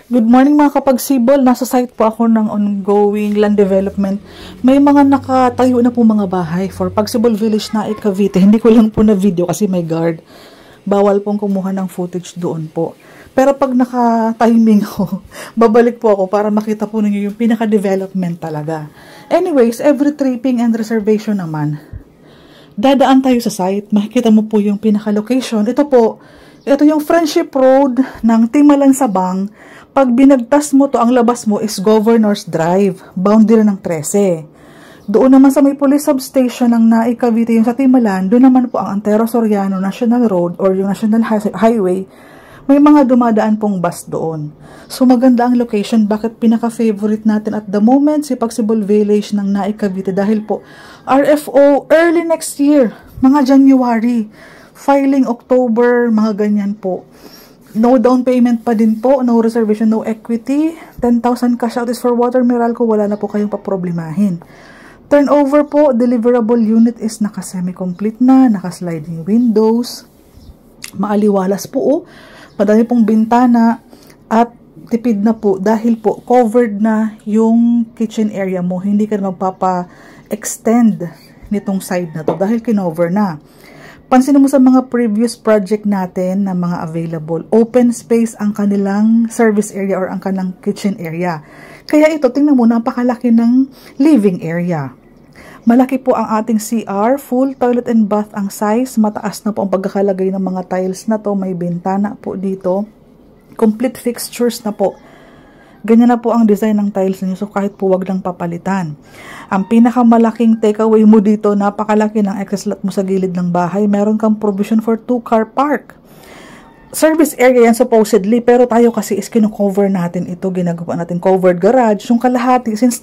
Good morning mga kapagsibol. Nasa site po ako ng ongoing land development. May mga nakatayo na po mga bahay for Pagsibol Village na Cavite. Hindi ko lang po na video kasi may guard. Bawal pong kumuha ng footage doon po. Pero pag naka-timing ako, babalik po ako para makita po ninyo yung pinaka-development talaga. Anyways, every tripping and reservation naman, dadaan tayo sa site. Makikita mo po yung pinaka-location. Ito yung Friendship Road ng Timalan Sabang. Pag binagtas mo to, ang labas mo is Governor's Drive, boundary ng 13. Doon naman sa may police substation ng Naik Cavite, yung sa Timalan, doon naman po ang Antero Soriano National Road or yung National Highway. May mga dumadaan pong bus doon. So maganda ang location. Bakit pinaka-favorite natin at the moment si Pagsibol Village ng Naik Cavite? Dahil po RFO early next year, mga January, filing October, mga ganyan po. No down payment pa din po, no reservation, no equity. 10,000 cash out is for water, Meralco, wala na po kayong paproblemahin. Turnover po, deliverable unit is naka-semi-complete na, naka-sliding windows. Maaliwalas po, oh. Madami pong bintana at tipid na po dahil po covered na yung kitchen area mo. Hindi ka na magpapa-extend nitong side na to dahil kinover na. Pansinin mo sa mga previous project natin na mga available, open space ang kanilang service area or ang kanilang kitchen area. Kaya ito, tingnan mo, napakalaki ng living area. Malaki po ang ating CR, full toilet and bath ang size. Mataas na po ang pagkakalagay ng mga tiles na to. May bintana po dito. Complete fixtures na po. Ganyan na po ang design ng tiles niyo. So kahit po wag lang papalitan. Ang pinakamalaking takeaway mo dito, napakalaki ng access lot mo sa gilid ng bahay. Meron kang provision for 2-car park. Service area yan supposedly. Pero tayo kasi is kino-cover natin ito. Ginagawa natin covered garage. Yung kalahati, since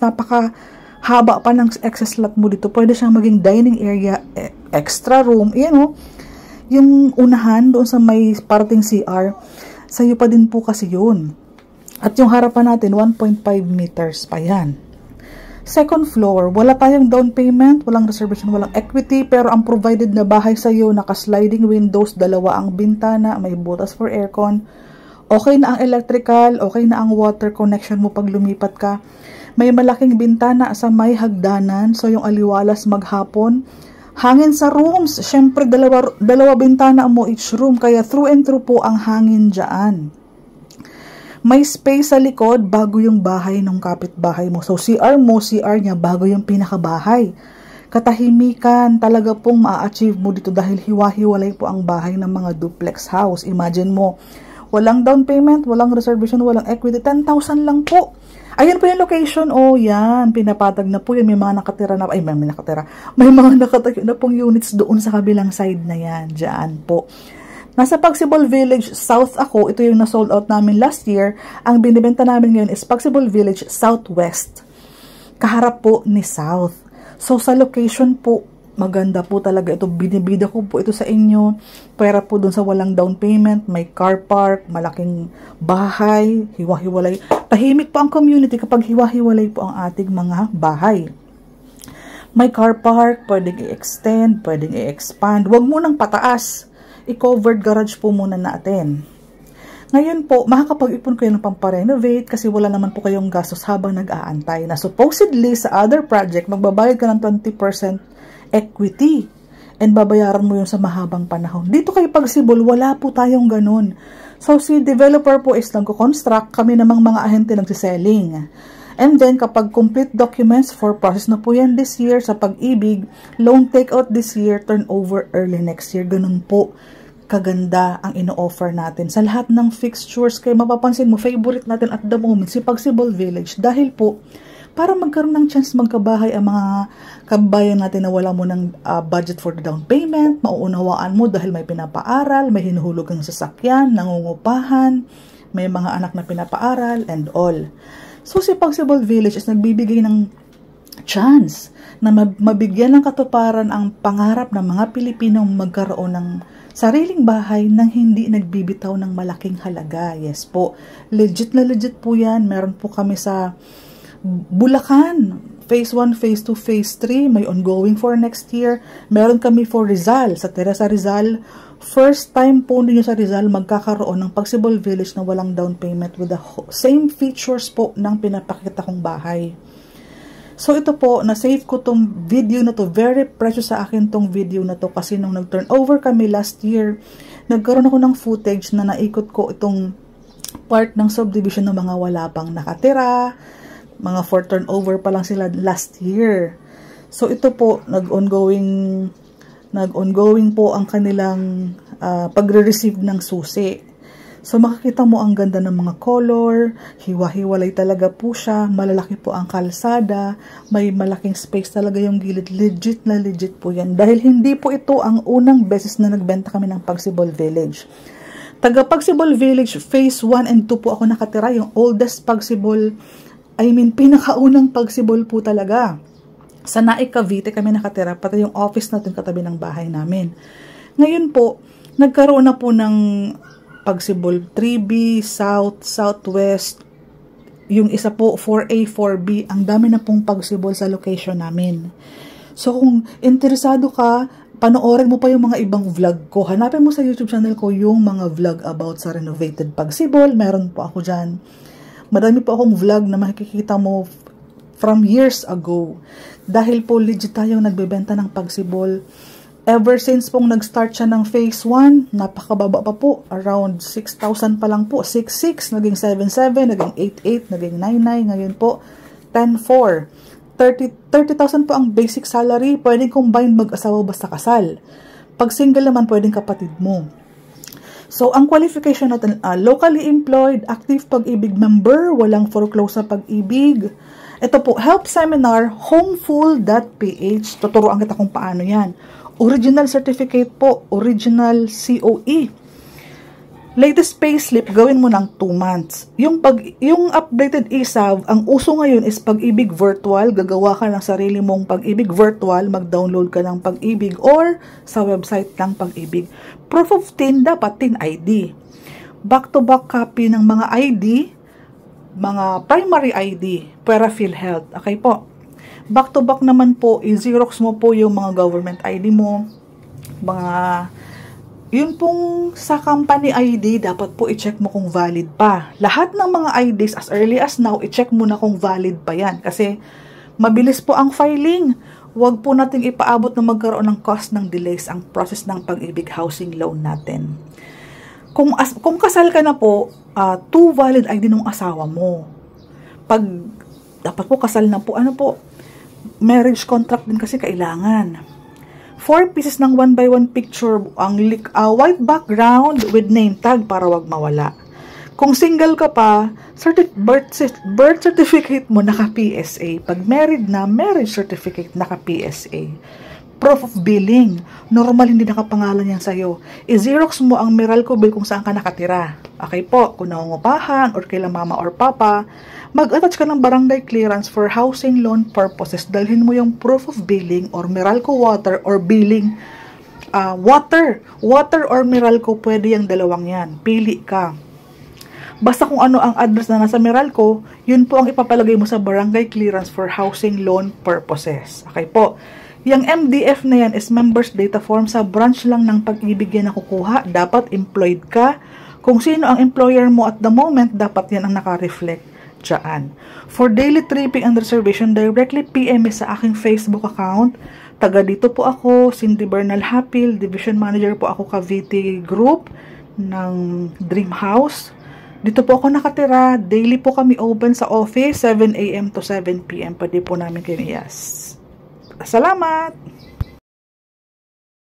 haba pa ng access lot mo dito, pwede siyang maging dining area, extra room, yung unahan doon sa may parting CR, sa'yo pa din po kasi yun. At yung harapan natin, 1.5 meters pa yan. Second floor, wala tayong down payment, walang reservation, walang equity, pero ang provided na bahay sa'yo, naka-sliding windows, 2 ang bintana, may butas for aircon, okay na ang electrical, okay na ang water connection mo pag lumipat ka. May malaking bintana sa may hagdanan, so yung aliwalas maghapon. Hangin sa rooms, syempre dalawa bintana mo each room, kaya through and through po ang hangin dyan. May space sa likod bago yung bahay ng kapitbahay mo. So CR mo, CR niya bago yung pinakabahay. Katahimikan talaga pong ma-achieve mo dito dahil hiwa-hiwalay po ang bahay ng mga duplex house. Imagine mo, walang down payment, walang reservation, walang equity, 10,000 lang po. Ayan po yung location. Oh, yan. Pinapatag na po yan. May mga nakatira na, may mga nakatayo na pong units doon sa kabilang side na yan. Diyan po. Nasa Pagsibol Village South ako. Ito yung na-sold out namin last year. Ang binibenta namin ngayon is Pagsibol Village Southwest. Kaharap po ni South. So, sa location po, maganda po talaga ito. Binibida ko po ito sa inyo. Pera po dun sa walang down payment. May car park, malaking bahay, hiwa-hiwalay. Tahimik po ang community kapag hiwa-hiwalay po ang ating mga bahay. May car park, pwedeng i-extend, pwedeng i-expand. Huwag munang pataas. I-covered garage po muna natin. Ngayon po, makakapag-ipon kayo ng pamparenovate kasi wala naman po kayong gastos habang nag-aantay. Na supposedly sa other project, magbabayad ka ng 20% equity and babayaran mo yung sa mahabang panahon. Dito kay Pagsibol, wala po tayong ganun. So, si developer po is nagko-construct, kami namang mga ahente nagsiselling. And then, kapag complete documents for process na po yan this year sa Pag-ibig, loan takeout this year, turnover early next year. Ganun po kaganda ang ino-offer natin. Sa lahat ng fixtures, kaya mapapansin mo, favorite natin at the moment, si Pagsibol Village. Dahil po, para magkaroon ng chance magkabahay ang mga kabayan natin na wala mo ng budget for the down payment, mauunawaan mo dahil may pinapaaral, may hinuhulog ang sasakyan, nangungupahan, may mga anak na pinapaaral, and all. So, si Pagsibol Village is nagbibigay ng chance na mabigyan ng katuparan ang pangarap ng mga Pilipinong magkaroon ng sariling bahay nang hindi nagbibitaw ng malaking halaga. Yes po, legit na legit po yan. Meron po kami sa Bulacan, Phase 1, Phase 2, Phase 3, may ongoing for next year. Meron kami for Rizal, sa Teresa Rizal. First time po ninyo sa Rizal magkakaroon ng Pagsibol Village na walang down payment with the same features po ng pinapakita kong bahay. So ito po, na-save ko tong video na to. Very precious sa akin tong video na to kasi nung nag-turnover kami last year, nagkaroon ako ng footage na naikot ko itong part ng subdivision ng mga wala pang nakatira. Mga for turnover pa lang sila last year. So ito po, nag-ongoing po ang kanilang pagre-receive ng susi. So makikita mo ang ganda ng mga color, hiwa-hiwalay talaga po siya, malalaki po ang kalsada, may malaking space talaga yung gilid, legit na legit po yan. Dahil hindi po ito ang unang beses na nagbenta kami ng Pagsibol Village. Taga Pagsibol Village, Phase 1 and 2 po ako nakatira, yung oldest Pagsibol, pinakaunang Pagsibol po talaga. Sa Naik, Cavite kami nakatira, pati yung office natin katabi ng bahay namin. Ngayon po, nagkaroon na po ng Pagsibol 3B, South, Southwest, yung isa po 4A, 4B, ang dami na pong Pagsibol sa location namin. So kung interesado ka, panoorin mo pa yung mga ibang vlog ko. Hanapin mo sa YouTube channel ko yung mga vlog about sa renovated Pagsibol. Meron po ako dyan. Marami po akong vlog na makikita mo from years ago. Dahil po legit tayong nagbebenta ng Pagsibol. Ever since pong nag-start siya ng Phase 1, napakababa pa po. Around 6,000 pa lang po. 6,600, naging 7,700, naging 8,800, naging 9,900. Ngayon po, 10,400. 30,000 po ang basic salary. Pwedeng combine mag-asawa basta kasal. Pag single naman, pwedeng kapatid mo. So, ang qualification natin, locally employed, active Pag-ibig member, walang foreclose sa Pag-ibig. Ito po, help seminar, homeful.ph. Tuturuan kita kung paano yan. Original certificate po, original COE. Latest payslip, gawin mo ng 2 months. Yung updated ESAV, ang uso ngayon is Pag-ibig Virtual. Gagawa ka ng sarili mong Pag-ibig Virtual, mag-download ka ng Pag-ibig or sa website ng Pag-ibig. Proof of TIN, dapat TIN ID. Back-to-back copy ng mga ID, mga primary ID, para PhilHealth. Okay po. Back-to-back naman po, i-Xerox mo po yung mga government ID mo, yun pong sa company ID, dapat po i-check mo kung valid pa. Lahat ng mga IDs as early as now, i-check mo na kung valid pa yan. Kasi mabilis po ang filing. Huwag po natin ipaabot na magkaroon ng cost ng delays ang process ng Pag-ibig housing loan natin. Kung kasal ka na po, 2 valid ID ng asawa mo. Dapat po kasal na po, marriage contract din kasi kailangan. 4 pieces ng 1x1 picture, ang white background with name tag para wag mawala. Kung single ka pa, birth certificate mo naka-PSA. Pag married na, marriage certificate naka-PSA. Proof of billing. Normal hindi nakapangalan yan sa'yo. I-Xerox mo ang Meralco bill kung saan ka nakatira. Okay po, kung nangungupahan or kailang mama or papa, mag-attach ka ng barangay clearance for housing loan purposes. Dalhin mo yung proof of billing or Meralco water or billing. Water or Meralco, pwede yung dalawang yan. Pili ka. Basta kung ano ang address na nasa Meralco, yun po ang ipapalagay mo sa barangay clearance for housing loan purposes. Okay po. Yung MDF na yan is members data form. Sa branch lang ng Pag-ibig yan nakukuha. Dapat employed ka. Kung sino ang employer mo at the moment, dapat yan ang naka-reflect dyan. For daily tripping and reservation, directly PM sa aking Facebook account. Taga dito po ako, Cindy Bernal Hapil, Division Manager po ako Cavite Group ng Dream House. Dito po ako nakatira. Daily po kami open sa office, 7 AM to 7 PM. Pwede po namin kayo. Yes. Salamat!